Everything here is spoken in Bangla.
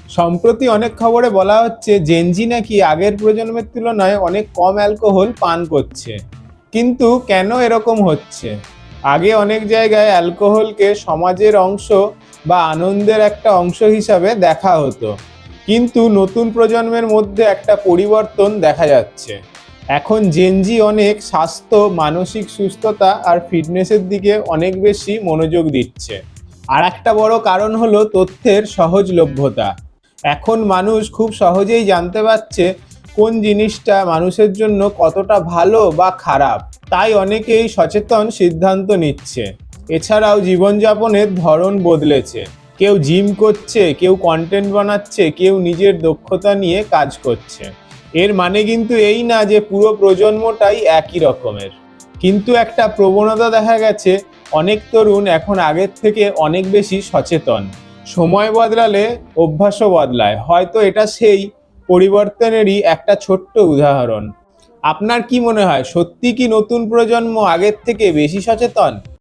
সম্প্রতি অনেক খবরে বলা হচ্ছে জেনজি নাকি আগের প্রজন্মের তুলনায় অনেক কম অ্যালকোহল পান করছে। কিন্তু কেন এরকম হচ্ছে? আগে অনেক জায়গায় অ্যালকোহলকে সমাজের অংশ বা আনন্দের একটা অংশ হিসাবে দেখা হতো, কিন্তু নতুন প্রজন্মের মধ্যে একটা পরিবর্তন দেখা যাচ্ছে। এখন জেনজি অনেক স্বাস্থ্য, মানসিক সুস্থতা আর ফিটনেসের দিকে অনেক বেশি মনোযোগ দিচ্ছে। আর একটা বড় কারণ হলো তথ্যের সহজলভ্যতা। এখন মানুষ খুব সহজেই জানতে পারছে কোন জিনিসটা মানুষের জন্য কতটা ভালো বা খারাপ। তাই অনেকেই সচেতন সিদ্ধান্ত নিচ্ছে। এছাড়াও জীবনযাপনের ধরন বদলেছে। কেউ জিম করছে, কেউ কন্টেন্ট বানাচ্ছে, কেউ নিজের দক্ষতা নিয়ে কাজ করছে। এর মানে কিন্তু এই না যে পুরো প্রজন্মটাই একই রকমের। কিন্তু একটা প্রবণতা দেখা গেছে, অনেক তরুণ এখন আগের থেকে অনেক বেশি সচেতন। সময় বদলালে অভ্যাসও বদলায়, হয়তো এটা সেই পরিবর্তনেরই একটা ছোট্ট উদাহরণ। আপনার কি মনে হয়, সত্যি কি নতুন প্রজন্ম আগের থেকে বেশি সচেতন?